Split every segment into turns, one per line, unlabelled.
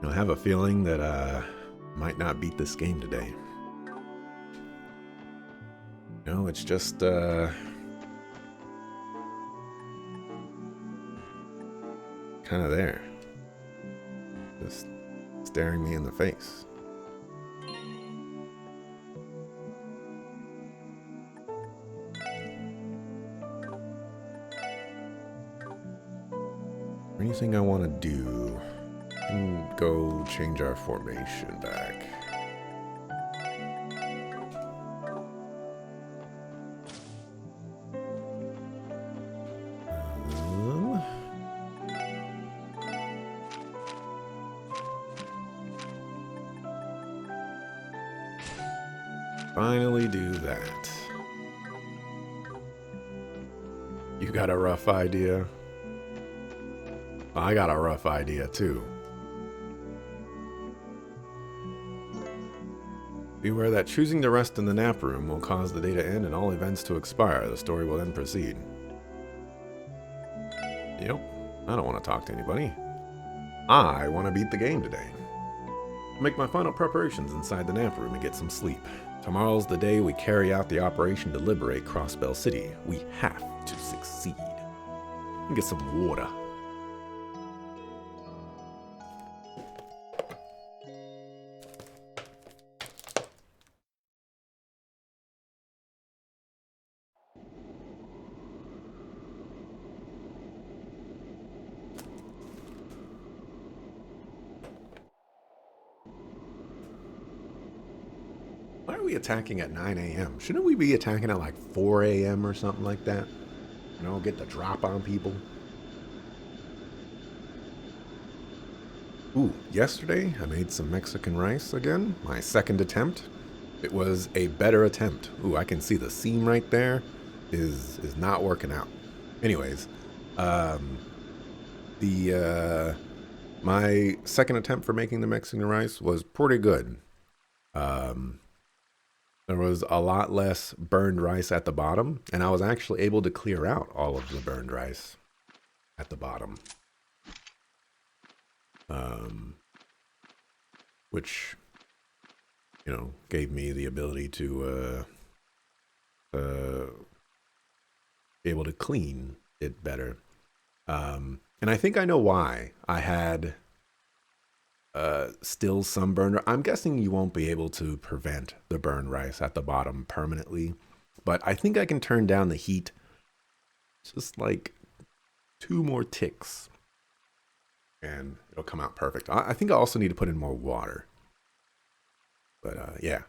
I have a feeling that might not beat this game today. No, it's just kind of there, just staring me in the face. Anything I want to do? I can go change our formation back. Finally do that. You got a rough idea? I got a rough idea too. Beware that choosing to rest in the nap room will cause the day to end and all events to expire. The story will then proceed. Yep, I don't want to talk to anybody. I want to beat the game today. Make my final preparations inside the nap room and get some sleep. Tomorrow's the day we carry out the operation to liberate Crossbell City. We have to succeed. And get some water. Why are we attacking at 9 a.m.? Shouldn't we be attacking at like 4 a.m. or something like that? You know, get the drop on people. Ooh, yesterday I made some Mexican rice again. My second attempt. It was a better attempt. Ooh, I can see the seam right there is not working out. Anyways, my second attempt for making the Mexican rice was pretty good. There was a lot less burned rice at the bottom, and I was actually able to clear out all of the burned rice at the bottom. Which, you know, gave me the ability to be able to clean it better. And I think I know why I had still some burned. I'm guessing you won't be able to prevent the burned rice at the bottom permanently, but I think I can turn down the heat just like 2 more ticks and it'll come out perfect. I think I also need to put in more water, but yeah,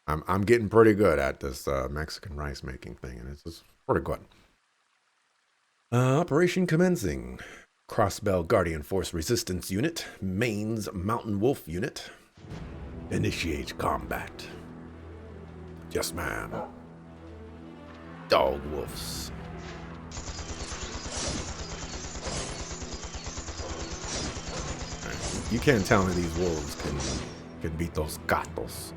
I'm getting pretty good at this Mexican rice making thing, and it's just pretty good. Operation commencing. Crossbell Guardian Force Resistance Unit, Maine's Mountain Wolf Unit. Initiate combat. Yes, ma'am. Dog wolves. You can't tell me these wolves can beat those gatos.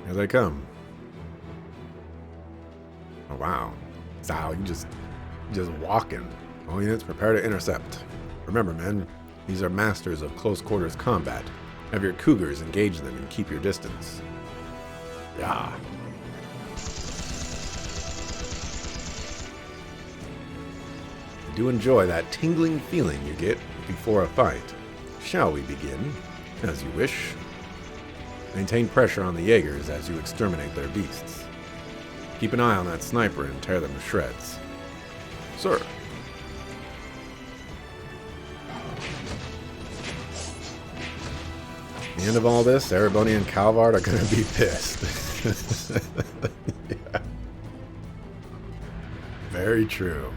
Here they come. Oh, wow. Wow, you just walking. All units prepare to intercept. Remember, men, these are masters of close quarters combat. Have your cougars engage them and keep your distance. Yeah. I do enjoy that tingling feeling you get before a fight. Shall we begin? As you wish. Maintain pressure on the Jaegers as you exterminate their beasts. Keep an eye on that sniper and tear them to shreds. Sir. At the end of all this, Ereboni and Calvard are going to be pissed. Yeah. Very true.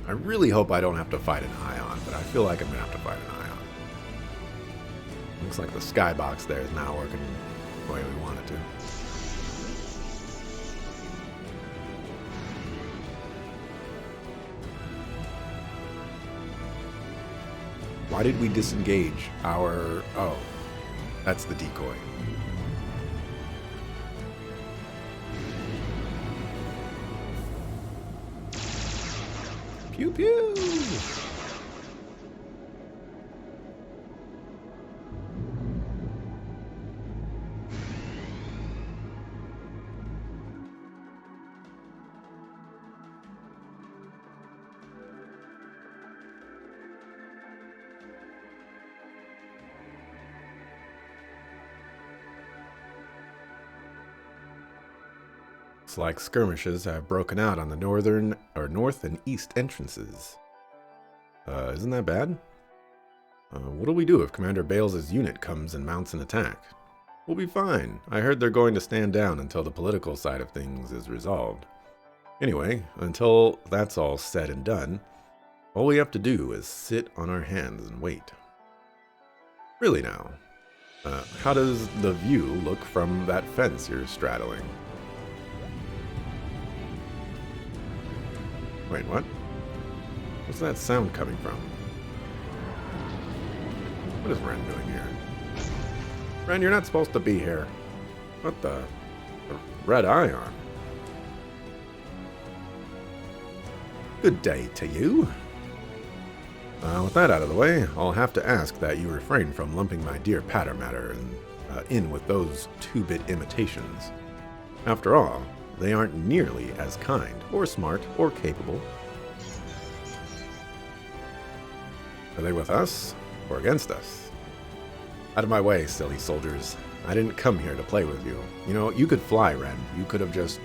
I really hope I don't have to fight an Ion, but I feel like I'm going to have to fight an Ion. Looks like the skybox there is now working the way we want it to. Why did we disengage our... Oh, that's the decoy. Pew pew! Looks like skirmishes have broken out on the north and east entrances. Isn't that bad? What do we do if Commander Bales' unit comes and mounts an attack? We'll be fine. I heard they're going to stand down until the political side of things is resolved. Anyway, until that's all said and done, all we have to do is sit on our hands and wait. Really now, how does the view look from that fence you're straddling? Wait, what? What's that sound coming from? What is Ren doing here? Ren, you're not supposed to be here. What the red ion? Good day to you. With that out of the way, I'll have to ask that you refrain from lumping my dear Patter Matter in with those 2-bit imitations. After all, they aren't nearly as kind, or smart, or capable. Are they with us, or against us? Out of my way, silly soldiers. I didn't come here to play with you. You know, you could fly, Ren. You could have just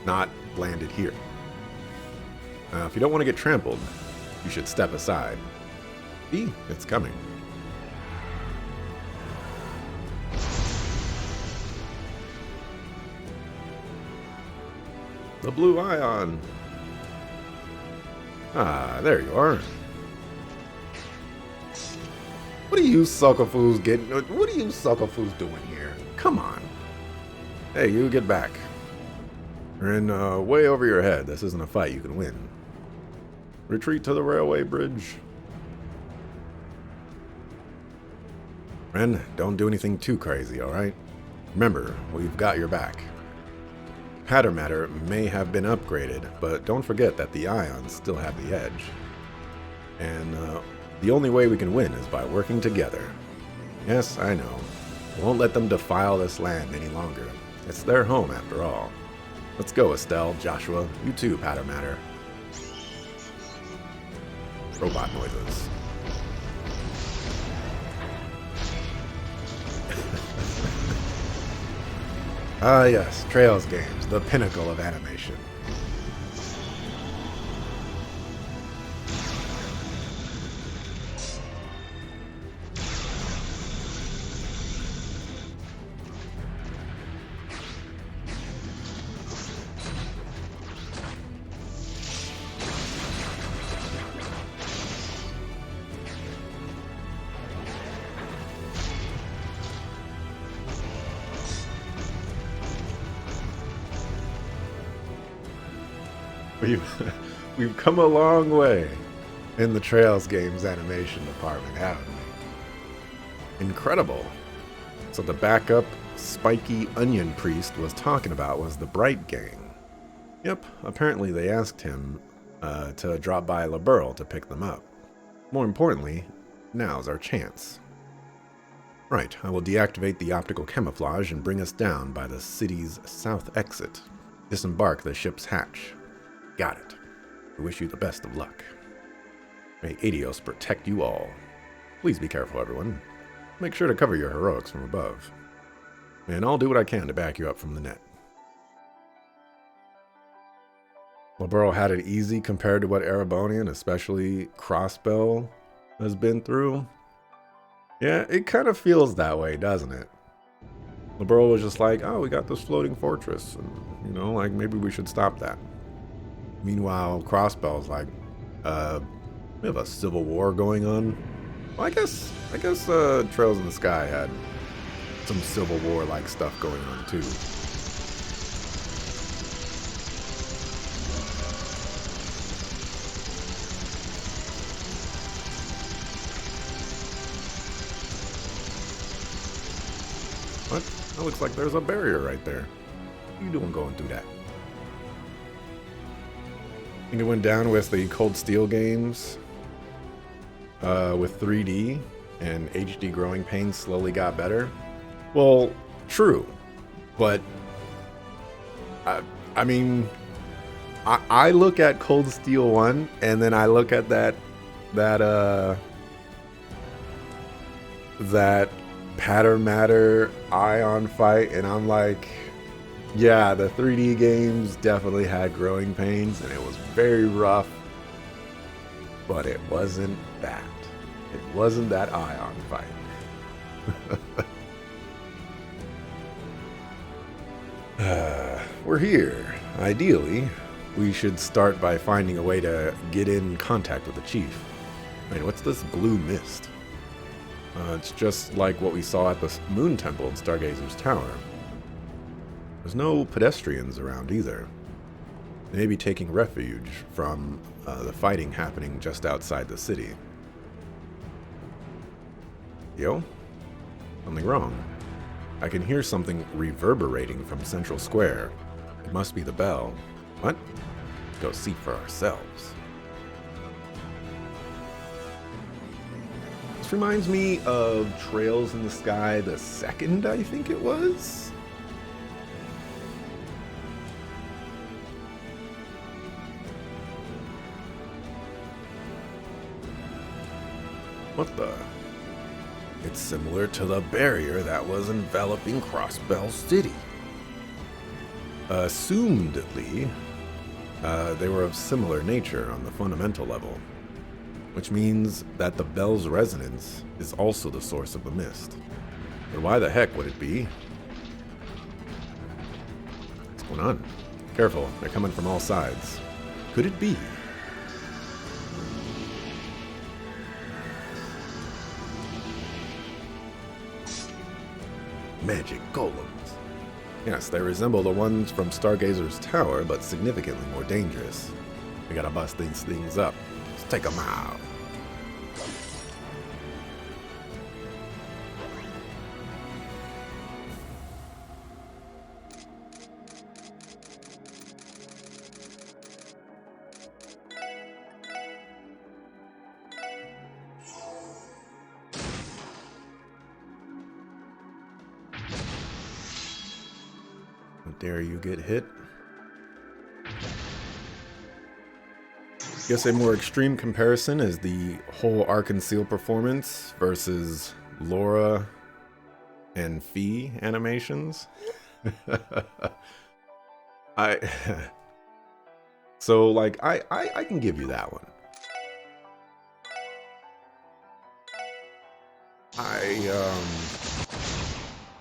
not landed here. If you don't want to get trampled, you should step aside. See? It's coming. The blue ion. Ah, there you are. What are you sucker fools getting? What are you sucker fools doing here? Come on. Hey, you get back. You're in way over your head. This isn't a fight you can win. Retreat to the railway bridge. Ren, don't do anything too crazy, alright? Remember, we've got your back. Patter Matter may have been upgraded, but don't forget that the ions still have the edge. And the only way we can win is by working together. Yes, I know. Won't let them defile this land any longer. It's their home after all. Let's go, Estelle, Joshua. You too, Patter Matter. Robot noises. Ah yes, Trails games, the pinnacle of animation. We've come a long way in the Trails games animation department, haven't we? Incredible. So the backup spiky onion priest was talking about was the Bright Gang. Yep, apparently they asked him to drop by LaBeurle to pick them up. More importantly, now's our chance. Right, I will deactivate the optical camouflage and bring us down by the city's south exit. Disembark the ship's hatch. Got it. I wish you the best of luck. May Adios protect you all. Please be careful, everyone. Make sure to cover your heroics from above. And I'll do what I can to back you up from the net. LaBeurle had it easy compared to what Erebonian, especially Crossbell, has been through. Yeah, it kind of feels that way, doesn't it? LaBeurle was just like, oh, we got this floating fortress, and, you know, like, maybe we should stop that. Meanwhile, Crossbell's like, we have a civil war going on. Well, I guess Trails in the Sky had some Civil War-like stuff going on, too. What? That looks like there's a barrier right there. What are you doing going through that? think it went down with the Cold Steel games with 3D and HD growing pains slowly got better. Well, true, but I mean, I look at Cold Steel 1 and then I look at that Pattern Matter Ion fight, and I'm like, yeah, the 3D games definitely had growing pains, and it was very rough, but it wasn't that. It wasn't that Ion fight. We're here. Ideally, we should start by finding a way to get in contact with the chief. Wait, what's this blue mist? It's just like what we saw at the Moon Temple in Stargazer's Tower. There's no pedestrians around either. They may be taking refuge from the fighting happening just outside the city. Yo? Something wrong. I can hear something reverberating from Central Square. It must be the bell. What? Let's go see for ourselves. This reminds me of Trails in the Sky the second, I think it was. What the? It's similar to the barrier that was enveloping Crossbell City. Assumedly, they were of similar nature on the fundamental level, which means that the bell's resonance is also the source of the mist. But why the heck would it be? What's going on? Careful, they're coming from all sides. Could it be? Magic golems. Yes, they resemble the ones from Stargazer's Tower, but significantly more dangerous. We gotta bust these things up. Let's take them out. Dare you get hit? Guess a more extreme comparison is the whole Arc and Seal performance versus Laura and Fee animations. So like I can give you that one.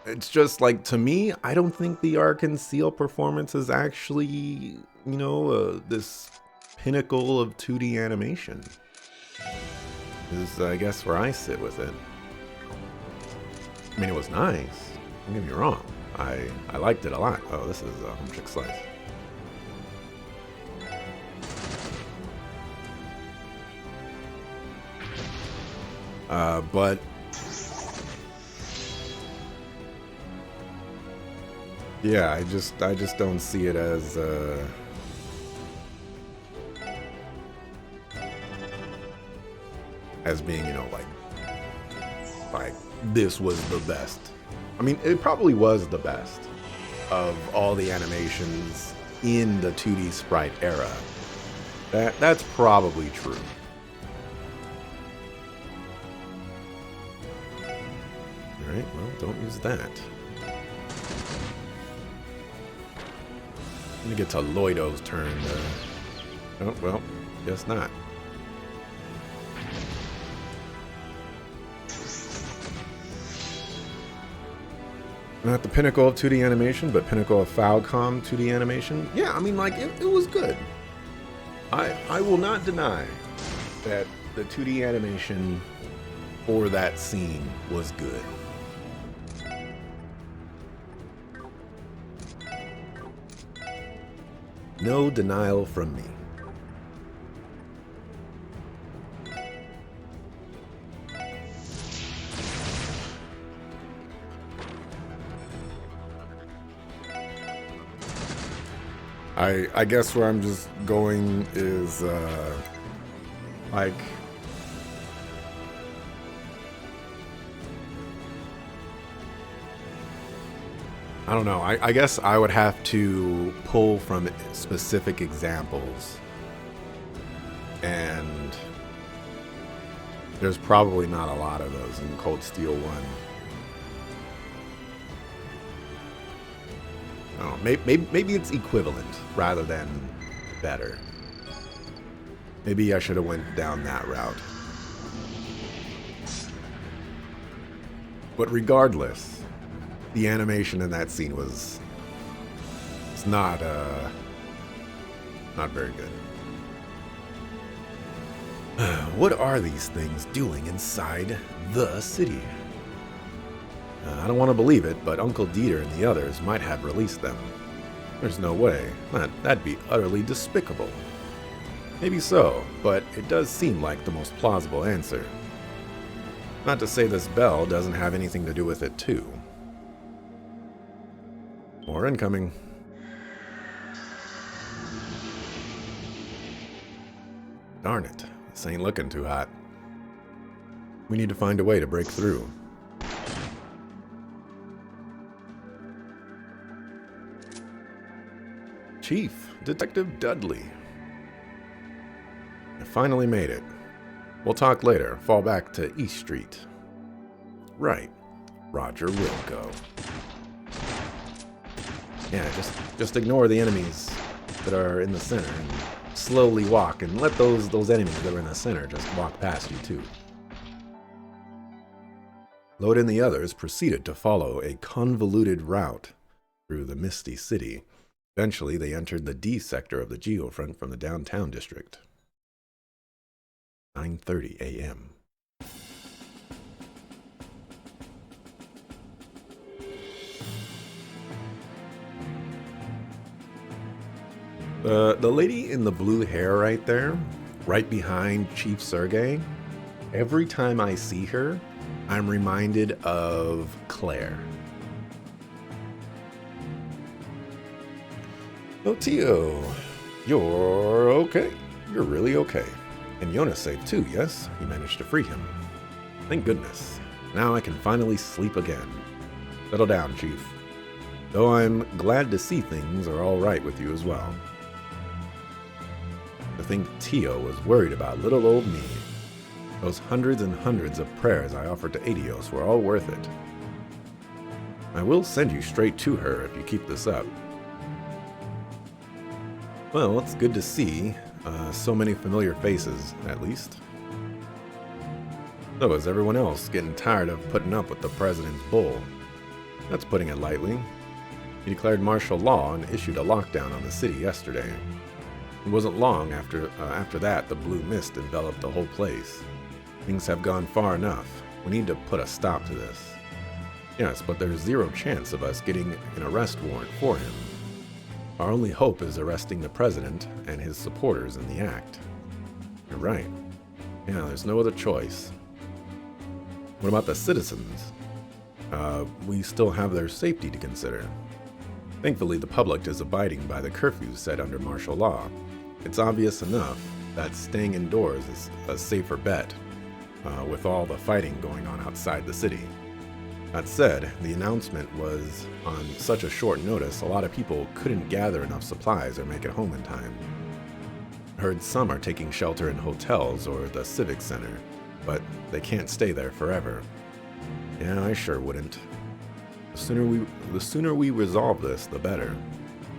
It's just like, to me, I don't think the Arc and Seal performance is actually, you know, this pinnacle of 2D animation. Is, I guess, where I sit with it. I mean, it was nice. Don't get me wrong. I liked it a lot. Oh, this is a Home Chick Slice. But yeah, I just don't see it as being, you know, like this was the best. I mean, it probably was the best of all the animations in the 2D sprite era. That's probably true. All right, well, don't use that. Let me get to Lloydo's turn. Oh, well, guess not. Not the pinnacle of 2D animation, but pinnacle of Falcom 2D animation. Yeah, I mean, like, it was good. I will not deny that the 2D animation for that scene was good. No denial from me. I guess where I'm just going is like I don't know. I guess I would have to pull from specific examples, and there's probably not a lot of those in Cold Steel 1. I don't know, maybe it's equivalent rather than better. Maybe I should have went down that route. But regardless, the animation in that scene was not very good. What are these things doing inside the city? I don't want to believe it, but Uncle Dieter and the others might have released them. There's no way. That'd be utterly despicable. Maybe so, but it does seem like the most plausible answer. Not to say this bell doesn't have anything to do with it too. More incoming. Darn it, this ain't looking too hot. We need to find a way to break through. Chief, Detective Dudley. I finally made it. We'll talk later. Fall back to East Street. Right. Roger Wilco. Yeah, just ignore the enemies that are in the center and slowly walk, and let those enemies that are in the center just walk past you too. Lode and the others proceeded to follow a convoluted route through the misty city. Eventually, they entered the D sector of the geofront from the downtown district. 9:30 a.m. The lady in the blue hair right there, right behind Chief Sergey, every time I see her, I'm reminded of Claire. Oh, Tio, you're okay. You're really okay. And Jonas safe too, yes? You managed to free him. Thank goodness. Now I can finally sleep again. Settle down, Chief. Though I'm glad to see things are all right with you as well. To think Tio was worried about little old me. Those hundreds and hundreds of prayers I offered to Adios were all worth it. I will send you straight to her if you keep this up. Well, it's good to see so many familiar faces, at least. So is everyone else getting tired of putting up with the president's bull? That's putting it lightly. He declared martial law and issued a lockdown on the city yesterday. It wasn't long after that the blue mist enveloped the whole place. Things have gone far enough. We need to put a stop to this. Yes, but there's zero chance of us getting an arrest warrant for him. Our only hope is arresting the president and his supporters in the act. You're right. Yeah, there's no other choice. What about the citizens? We still have their safety to consider. Thankfully, the public is abiding by the curfews set under martial law. It's obvious enough that staying indoors is a safer bet, with all the fighting going on outside the city. That said, the announcement was on such a short notice, a lot of people couldn't gather enough supplies or make it home in time. I heard some are taking shelter in hotels or the Civic Center, but they can't stay there forever. Yeah, I sure wouldn't. The sooner we resolve this, the better.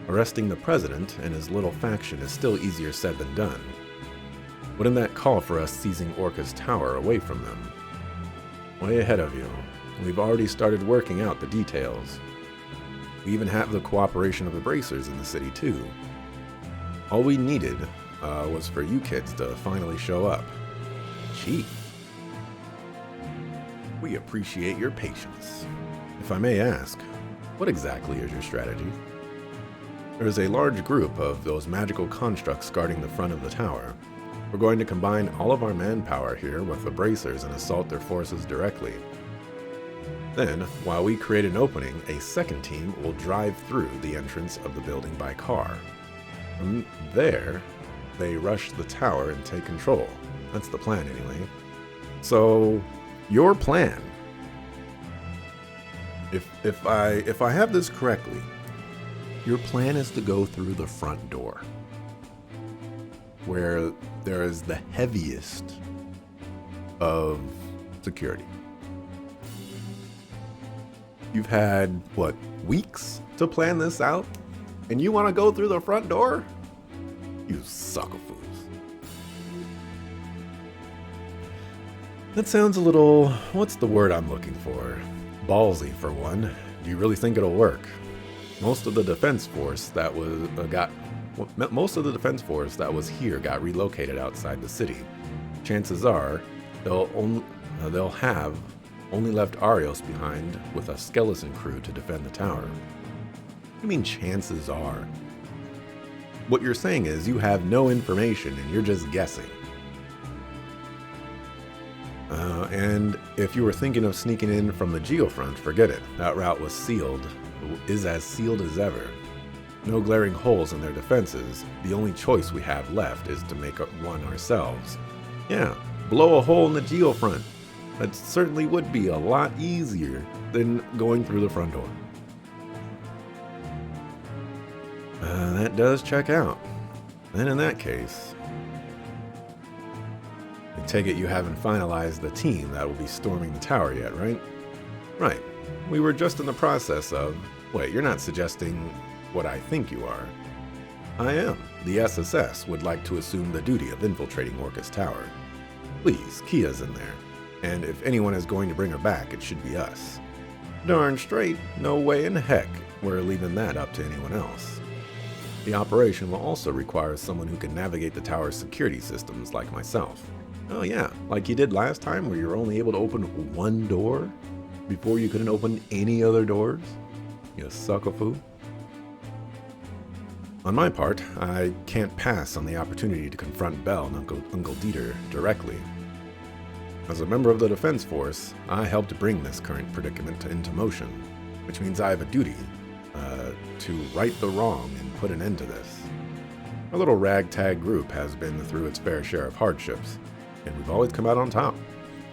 Arresting the president and his little faction is still easier said than done. Wouldn't that call for us seizing Orca's tower away from them? Way ahead of you. We've already started working out the details. We even have the cooperation of the bracers in the city too. All we needed was for you kids to finally show up. Chief. We appreciate your patience. If I may ask, what exactly is your strategy? There is a large group of those magical constructs guarding the front of the tower. We're going to combine all of our manpower here with the bracers and assault their forces directly. Then, while we create an opening, a second team will drive through the entrance of the building by car. From there, they rush the tower and take control. That's the plan anyway. So, your plan, if I have this correctly, your plan is to go through the front door, where there is the heaviest of security. You've had, what, weeks to plan this out? And you want to go through the front door? You sucker fools. That sounds a little, what's the word I'm looking for? Ballsy, for one. Do you really think it'll work? Most of the defense force that was here got relocated outside the city. Chances are they'll have only left Arios behind with a skeleton crew to defend the tower. What do you mean chances are? What you're saying is you have no information and you're just guessing. And if you were thinking of sneaking in from the geofront, forget it. That route was sealed, is as sealed as ever. No glaring holes in their defenses. The only choice we have left is to make one ourselves. Yeah, blow a hole in the geofront. That certainly would be a lot easier than going through the front door. That does check out. Then in that case, I take it you haven't finalized the team that will be storming the tower yet, right? Right. We were just in the process of... Wait, you're not suggesting what I think you are. I am. The SSS would like to assume the duty of infiltrating Orcus Tower. Please, Kia's in there. And if anyone is going to bring her back, it should be us. Darn straight, no way in heck we're leaving that up to anyone else. The operation will also require someone who can navigate the tower's security systems like myself. Oh yeah, like you did last time where you were only able to open one door before you couldn't open any other doors? You sucker fool. On my part, I can't pass on the opportunity to confront Bell and Uncle Dieter directly. As a member of the Defense Force, I helped bring this current predicament into motion, which means I have a duty to right the wrong and put an end to this. Our little ragtag group has been through its fair share of hardships, and we've always come out on top.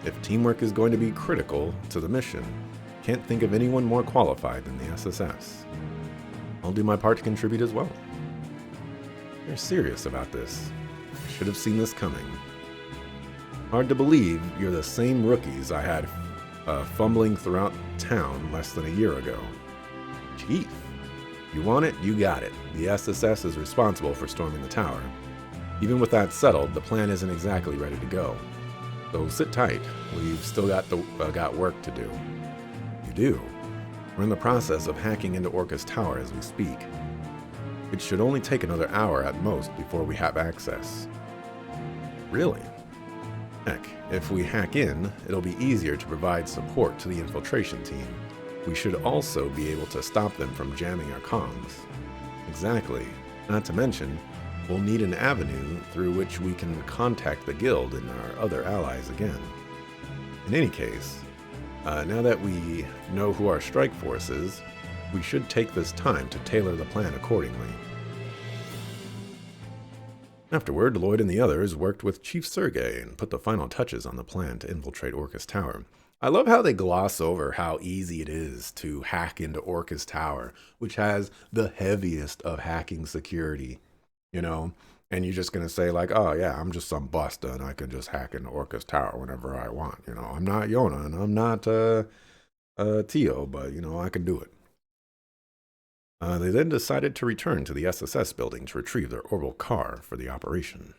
If teamwork is going to be critical to the mission, can't think of anyone more qualified than the SSS. I'll do my part to contribute as well. They're serious about this. I should have seen this coming. Hard to believe you're the same rookies I had fumbling throughout town less than a year ago. Chief, you want it, you got it. The SSS is responsible for storming the tower. Even with that settled, the plan isn't exactly ready to go. So sit tight. We've still got work to do. You do? We're in the process of hacking into Orcus Tower as we speak. It should only take another hour at most before we have access. Really? Heck, if we hack in, it'll be easier to provide support to the infiltration team. We should also be able to stop them from jamming our comms. Exactly. Not to mention, we'll need an avenue through which we can contact the Guild and our other allies again. In any case, now that we know who our strike force is, we should take this time to tailor the plan accordingly. Afterward, Lloyd and the others worked with Chief Sergei and put the final touches on the plan to infiltrate Orcus Tower. I love how they gloss over how easy it is to hack into Orcus Tower, which has the heaviest of hacking security, you know? And you're just going to say like, oh yeah, I'm just some buster and I can just hack into Orcus Tower whenever I want. You know, I'm not Yona and I'm not Tio, but you know, I can do it. They then decided to return to the SSS building to retrieve their orbital car for the operation.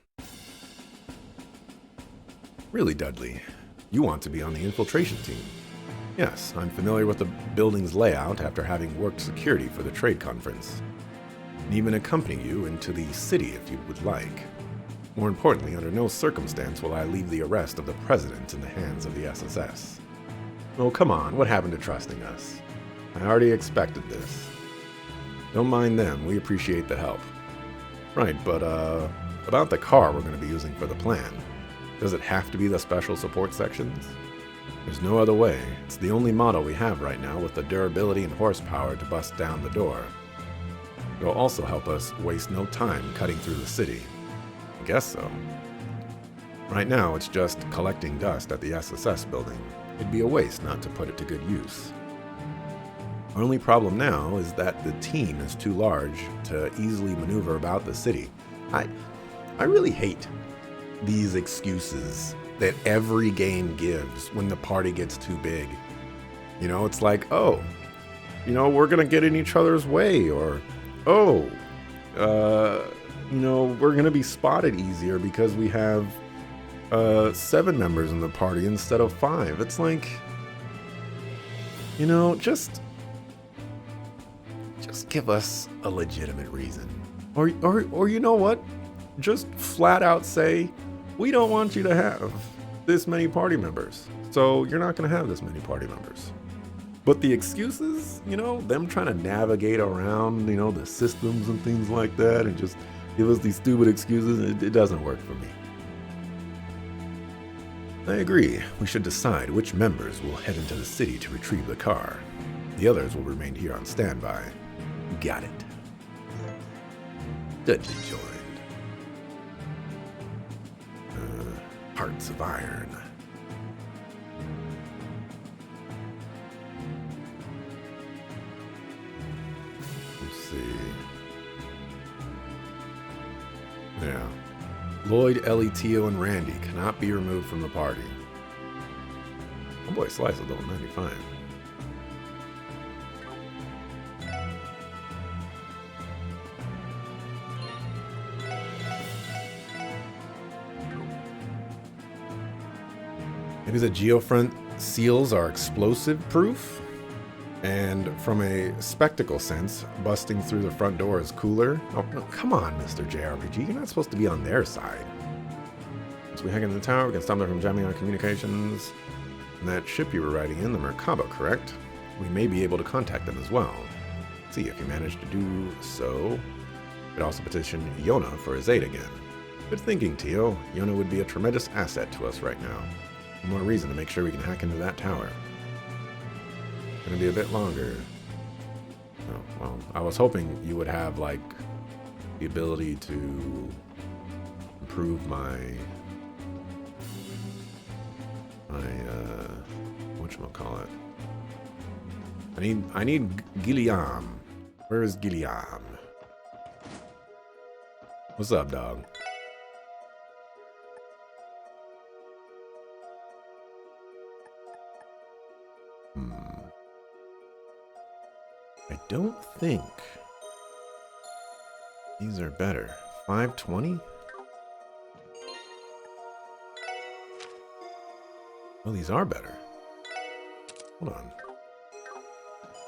Really, Dudley, you want to be on the infiltration team? Yes, I'm familiar with the building's layout after having worked security for the trade conference. And even accompany you into the city if you would like. More importantly, under no circumstance will I leave the arrest of the president in the hands of the SSS. Oh, come on, what happened to trusting us? I already expected this. Don't mind them, we appreciate the help. Right, but about the car we're going to be using for the plan. Does it have to be the special support sections? There's no other way. It's the only model we have right now with the durability and horsepower to bust down the door. It'll also help us waste no time cutting through the city. I guess so. Right now, it's just collecting dust at the SSS building. It'd be a waste not to put it to good use. Our only problem now is that the team is too large to easily maneuver about the city. I really hate these excuses that every game gives when the party gets too big. You know, it's like, oh, you know, we're going to get in each other's way, or, oh, you know, we're going to be spotted easier because we have 7 members in the party instead of 5. It's like, you know, just give us a legitimate reason. Or you know what? Just flat out say, we don't want you to have this many party members. So you're not going to have this many party members. But the excuses, you know, them trying to navigate around, you know, the systems and things like that and just give us these stupid excuses, it doesn't work for me. I agree. We should decide which members will head into the city to retrieve the car. The others will remain here on standby. Got it. Dudley joined. Hearts of Iron. Let's see. Yeah. Lloyd, Ellie, Tio, and Randy cannot be removed from the party. Oh boy, Slice is level 95. Maybe the geofront seals are explosive proof, and from a spectacle sense, busting through the front door is cooler. Oh, no, come on, Mr. JRPG, you're not supposed to be on their side. Once we hack into the tower, we can stop them from jamming our communications. And that ship you were riding in, the Merkaba, correct? We may be able to contact them as well. See if you manage to do so. You could also petition Yona for his aid again. Good thinking, Tio. Yona would be a tremendous asset to us right now. More reason to make sure we can hack into that tower. Gonna be a bit longer. Oh, well, I was hoping you would have, like, the ability to improve my whatchamacallit. I need Gilliam. Where is Gilliam? What's up, dog? I don't think these are better. 520? Oh, these are better. Hold on.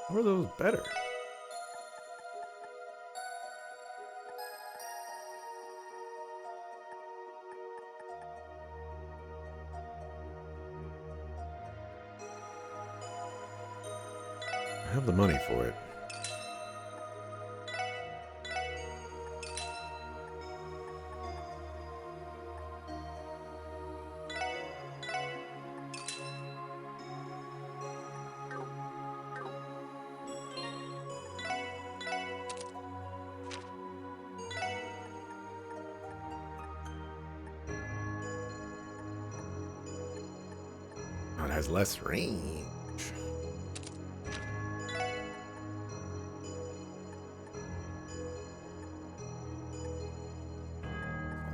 How are those better? I have the money for it. Oh, it has less range.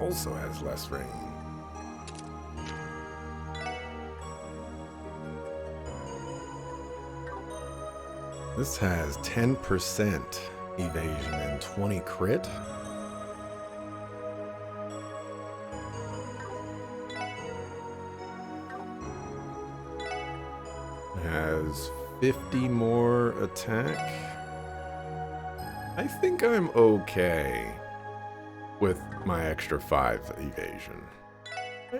Also has less range. This has 10% evasion and 20 crit. It has 50 more attack. I think I'm okay with my extra 5 evasion.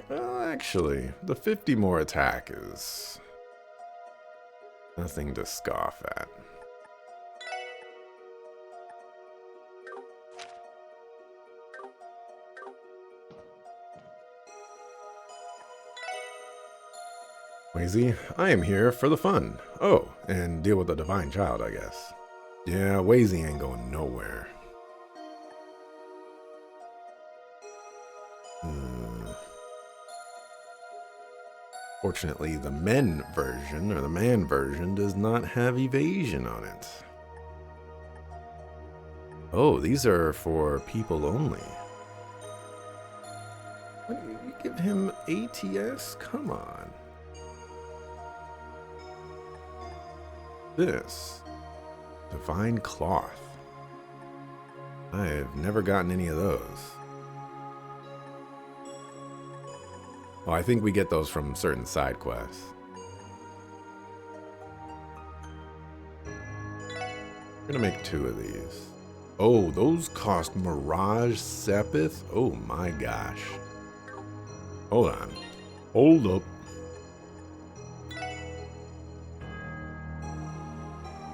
Well, actually, the 50 more attack is nothing to scoff at. Wazy, I am here for the fun. Oh, and deal with the divine child, I guess. Yeah, Wazy ain't going nowhere. Fortunately, the men version, or the man version, does not have evasion on it. Oh, these are for people only. What, you give him ATS? Come on. This. Divine Cloth. I have never gotten any of those. Well, I think we get those from certain side quests. I'm gonna make 2 of these. Oh, those cost Mirage Sepith? Oh my gosh. Hold on. Hold up.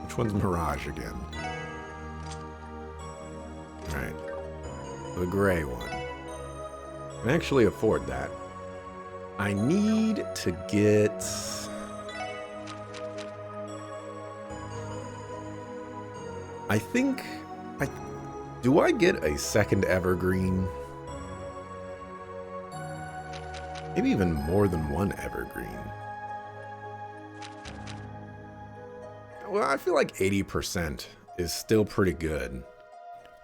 Which one's Mirage again? Alright. The gray one. I can actually afford that. I need to get... I think... Do I get a second evergreen? Maybe even more than one evergreen. Well, I feel like 80% is still pretty good.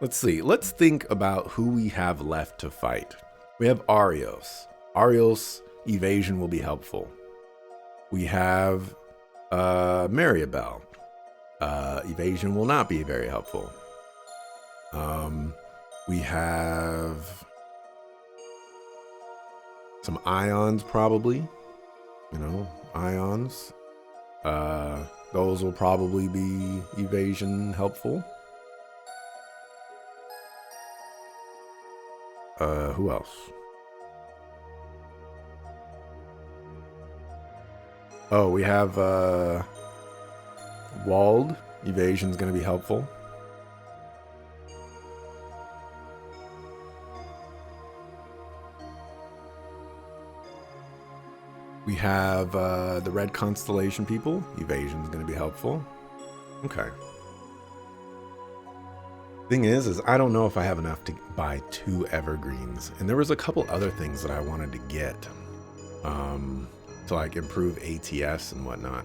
Let's see. Let's think about who we have left to fight. We have Arios. Arios evasion will be helpful. We have Maribel. Evasion will not be very helpful. We have some ions, probably. You know, ions. Those will probably be evasion helpful. Who else? Oh, we have walled. Evasion's going to be helpful. We have the red constellation people. Evasion's going to be helpful. Okay. Thing is I don't know if I have enough to buy 2 evergreens. And there was a couple other things that I wanted to get. To like improve ATS and whatnot.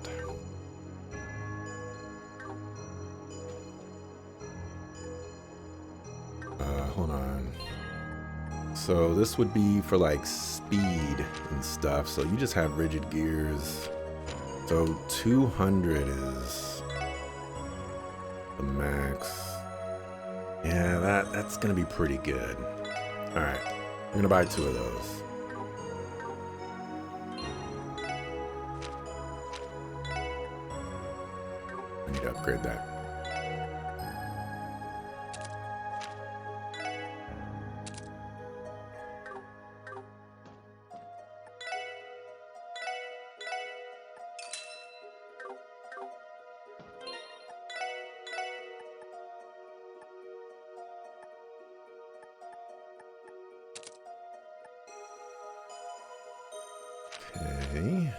Hold on. So this would be for like speed and stuff. So you just have rigid gears. So 200 is the max. Yeah, that's gonna be pretty good. All right, I'm gonna buy 2 of those. I need to upgrade that. Okay.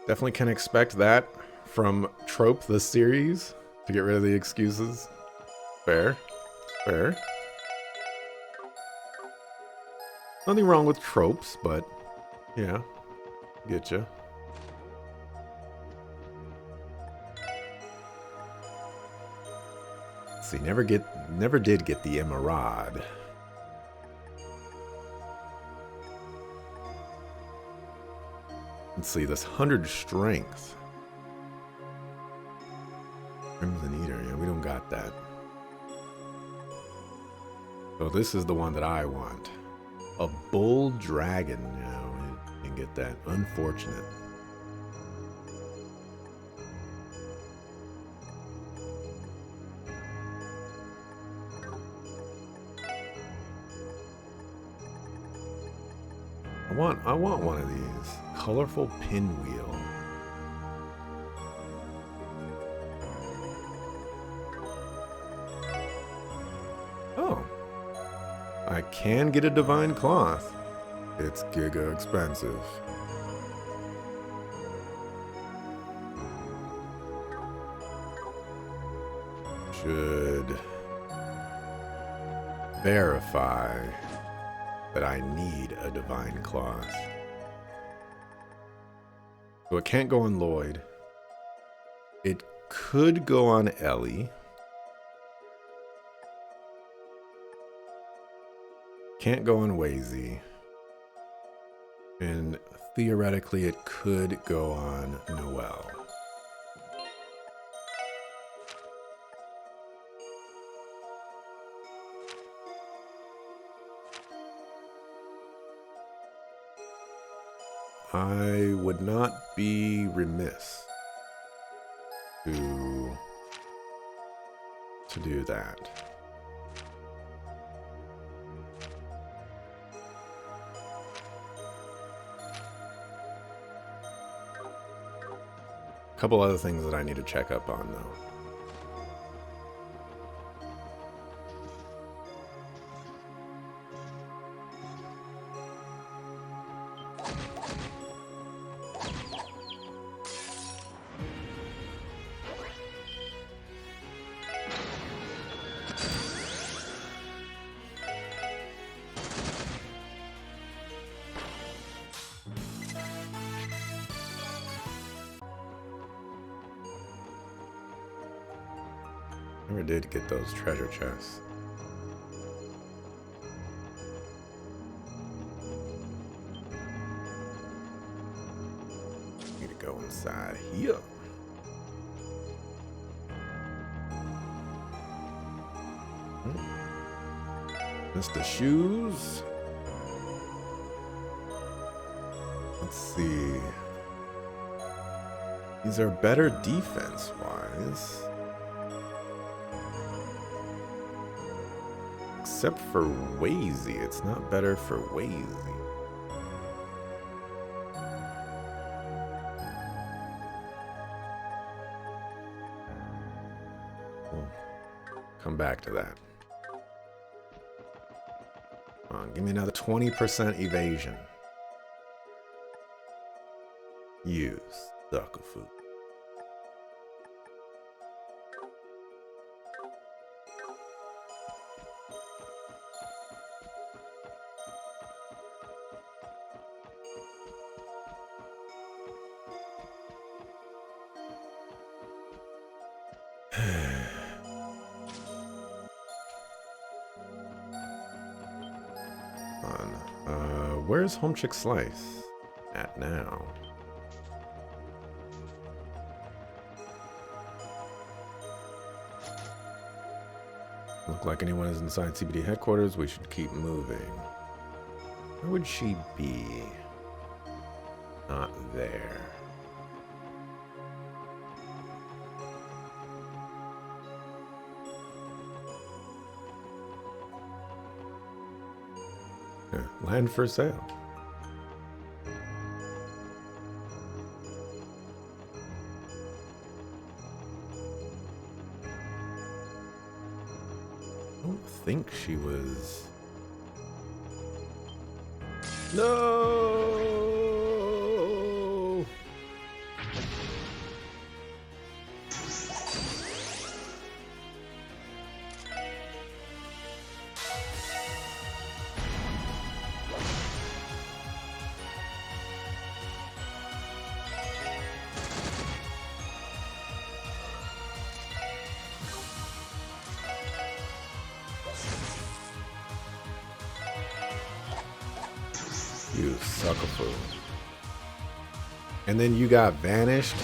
Definitely can expect that from Trope, the series, to get rid of the excuses. Fair. Fair. Nothing wrong with tropes, but yeah, get you. Let's see, never did get the Emerald. Let's see, this 100 strength. Crimson Eater, yeah, we don't got that. So this is the one that I want. A bull dragon. No, we didn't get that. Unfortunate. I want one of these. Colorful pinwheel. Oh. I can get a divine cloth. It's giga expensive. Should verify. that I need a Divine Claws. So it can't go on Lloyd. It could go on Ellie. Can't go on Wazy. And theoretically, it could go on Noelle. I would not be remiss to do that. A couple other things that I need to check up on, though. Never did get those treasure chests. Need to go inside here. Mr. Shoes. Let's see. These are better defense-wise. Except for Wazy. It's not better for Wazy. We'll come back to that. Come on, give me another 20% evasion. Use sucker food. Where's Home Chick Slice at now? Look like anyone is inside CBD headquarters. We should keep moving. Where would she be? Not there. Land for sale. I don't think she was. No. You sucker fool. And then you got vanished?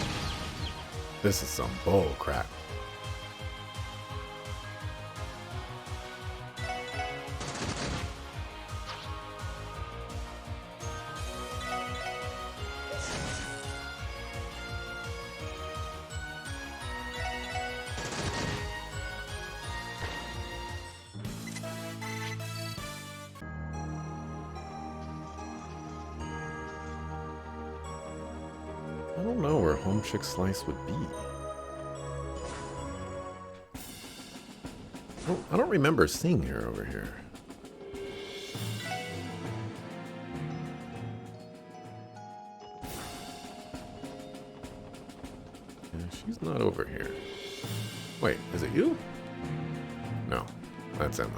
This is some bull crap. I don't know where Home Chick Slice would be. I don't remember seeing her over here. Yeah, she's not over here. Wait, is it you? No, that's Emma.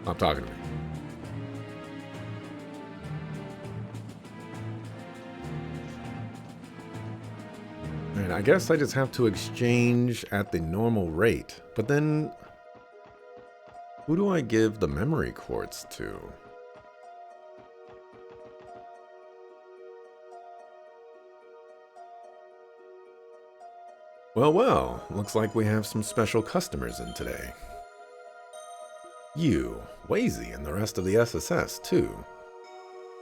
Stop talking to me. And I guess I just have to exchange at the normal rate. But then, who do I give the memory quartz to? Well, looks like we have some special customers in today. You, Wazy, and the rest of the SSS, too.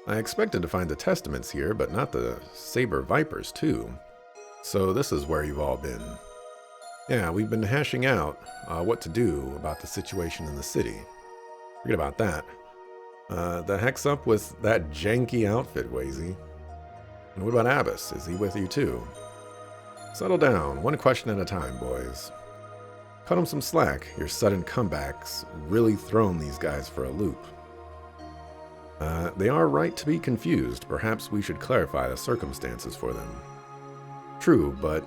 I expected to find the Testaments here, but not the Saber Vipers, too. So this is where you've all been. Yeah, we've been hashing out what to do about the situation in the city. Forget about that. The heck's up with that janky outfit, Wazy? And what about Abbas? Is he with you, too? Settle down, one question at a time, boys. Cut him some slack. Your sudden comebacks really thrown these guys for a loop. They are right to be confused. Perhaps we should clarify the circumstances for them. True, but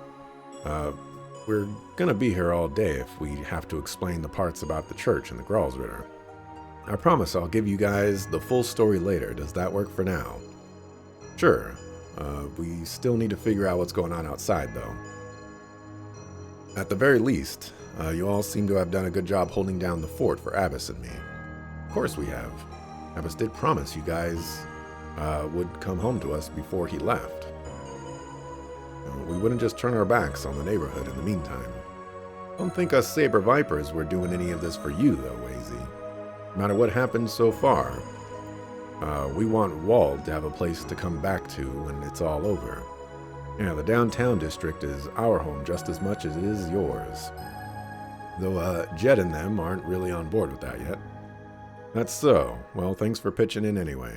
we're gonna be here all day if we have to explain the parts about the church and the Gralsritter. I promise I'll give you guys the full story later. Does that work for now? Sure. We still need to figure out what's going on outside, though. At the very least, you all seem to have done a good job holding down the fort for Abbas and me. Of course we have. Abbas did promise you guys would come home to us before he left. We wouldn't just turn our backs on the neighborhood in the meantime. Don't think us Saber Vipers were doing any of this for you, though, Wazy. No matter what happened so far, we want Wald to have a place to come back to when it's all over. Yeah, the downtown district is our home just as much as it is yours. Though Jed and them aren't really on board with that yet. That's so. Well, thanks for pitching in anyway.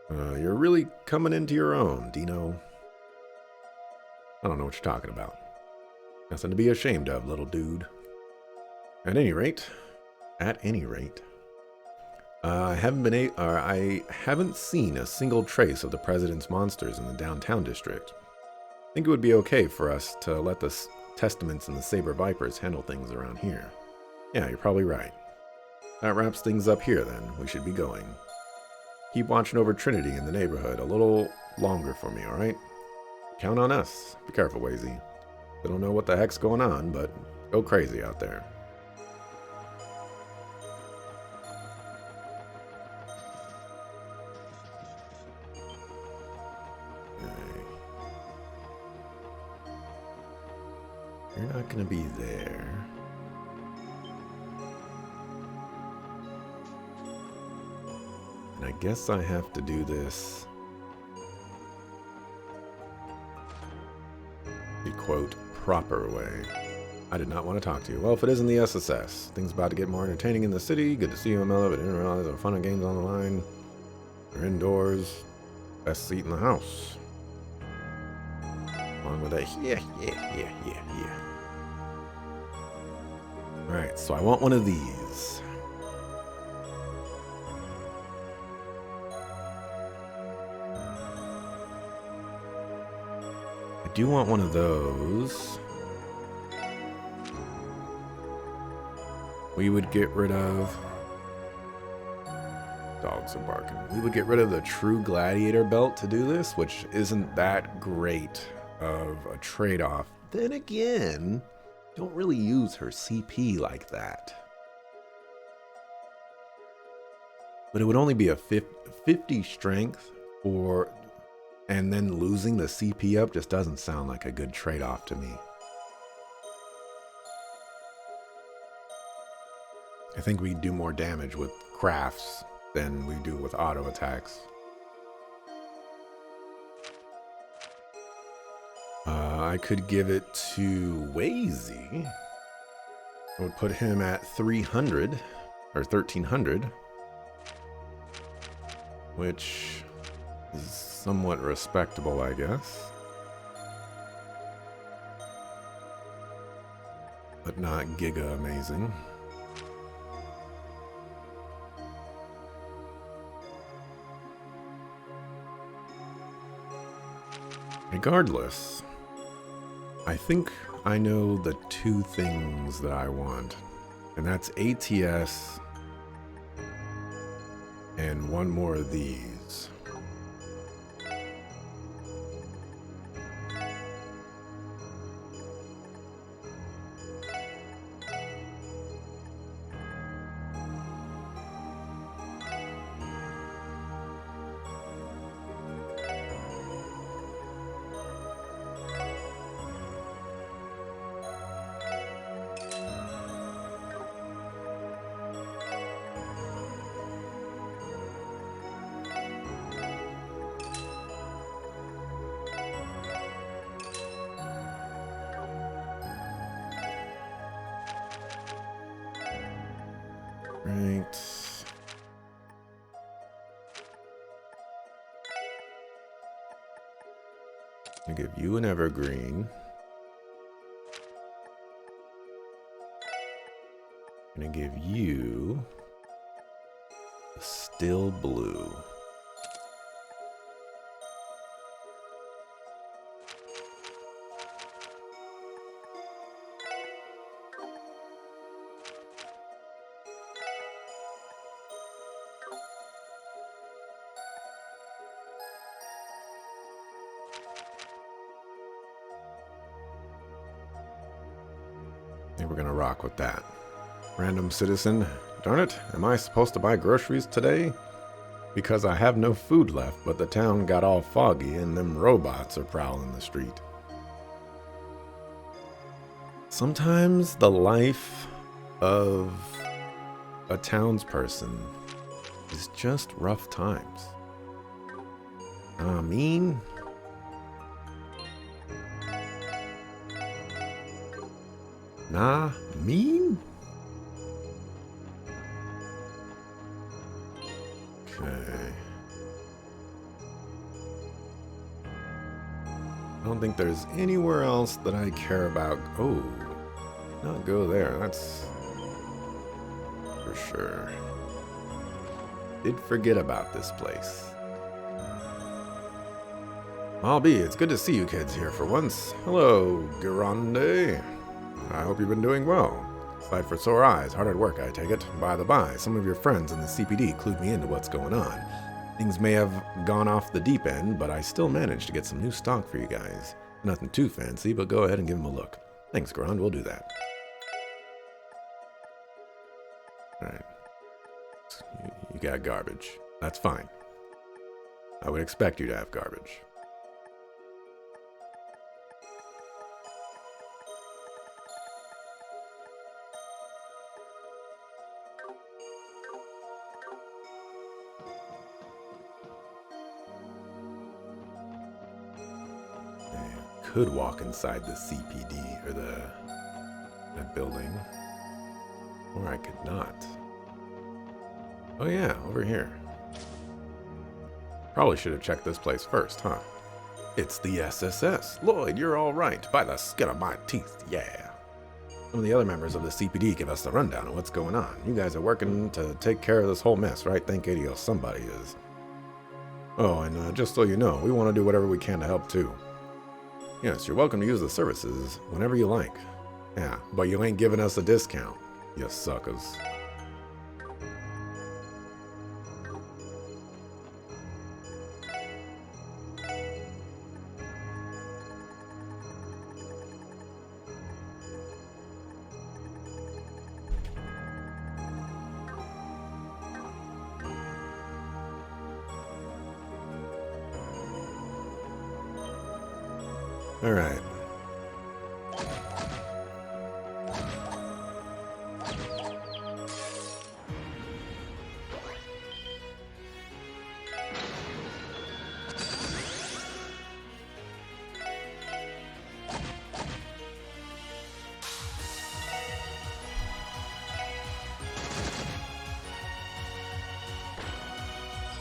You're really coming into your own, Dino. I don't know what you're talking about. Nothing to be ashamed of, little dude. At any rate, I haven't seen a single trace of the President's monsters in the downtown district. I think it would be okay for us to let the Testaments and the Saber Vipers handle things around here. Yeah, you're probably right. That wraps things up here then. We should be going. Keep watching over Trinity in the neighborhood a little longer for me, alright? Count on us. Be careful, Wazy. I don't know what the heck's going on, but go crazy out there. You're not going to be there. And I guess I have to do this the quote proper way. I did not want to talk to you. Well, if it isn't the SSS, things about to get more entertaining in the city. Good to see you, Amela, but didn't realize there were fun and games on the line. You're indoors. Best seat in the house. Along with that, yeah. Alright, so I want one of these. I do want one of those. We would get rid of... Dogs are barking. We would get rid of the True Gladiator belt to do this, which isn't that great of a trade-off. Then again, don't really use her CP like that. But it would only be a 50 strength for... And then losing the CP up just doesn't sound like a good trade-off to me. I think we do more damage with crafts than we do with auto attacks. I could give it to Wazy. I would put him at 300 or 1300, which is somewhat respectable, I guess. But not giga amazing. Regardless, I think I know the two things that I want, and that's ATS And one more of these. Right. I give you an evergreen. I'm gonna give you a still blue. I think we're gonna rock with that. Random citizen. Darn it, am I supposed to buy groceries today? Because I have no food left, but the town got all foggy and them robots are prowling the street. Sometimes the life of a townsperson is just rough times. I mean, nah, mean? Okay. I don't think there's anywhere else that I care about. Oh, not go there. That's for sure. Did forget about this place. It's good to see you kids here for once. Hello, Grande. I hope you've been doing well. Sight for sore eyes, hard at work, I take it. By the by, some of your friends in the CPD clued me into what's going on. Things may have gone off the deep end, but I still managed to get some new stock for you guys. Nothing too fancy, but go ahead and give them a look. Thanks, Grand, we'll do that. Alright. You got garbage. That's fine. I would expect you to have garbage. Could walk inside the CPD or that building, or I could not. Oh yeah, over here. Probably should have checked this place first, huh? It's the SSS. Lloyd, you're all right. By the skin of my teeth, yeah. Some of the other members of the CPD give us the rundown on what's going on. You guys are working to take care of this whole mess, right? Thank idiot, somebody is. Oh, and just so you know, we want to do whatever we can to help too. Yes, you're welcome to use the services whenever you like. Yeah, but you ain't giving us a discount, you suckers. All right.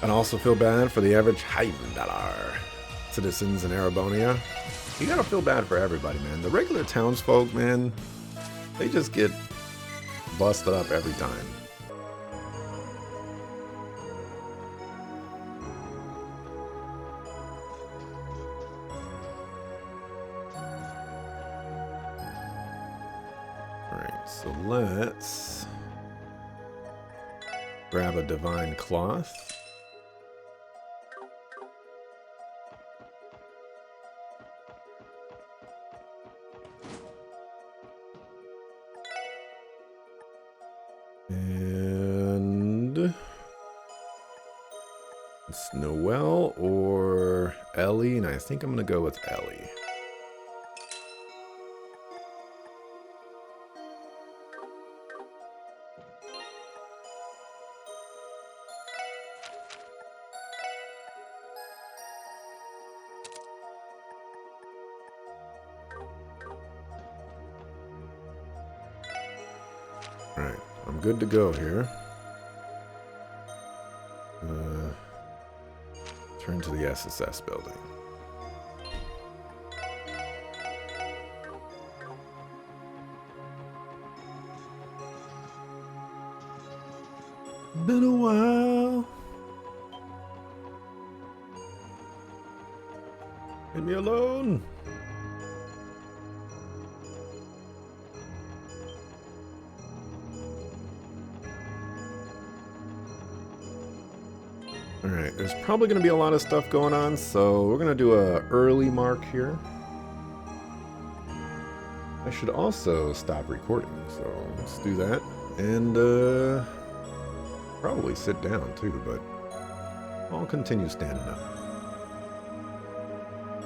I also feel bad for the average $100 citizens in Arabonia. You gotta feel bad for everybody, man. The regular townsfolk, man, they just get busted up every time. Alright, so let's Grab a divine cloth. And it's Noelle or Ellie, and I think I'm going to go with Ellie. Alright, I'm good to go here. Turn to the SSS building. Been a while. Leave me alone. Alright, there's probably going to be a lot of stuff going on, so we're going to do a early mark here. I should also stop recording, so let's do that. And probably sit down too, but I'll continue standing up.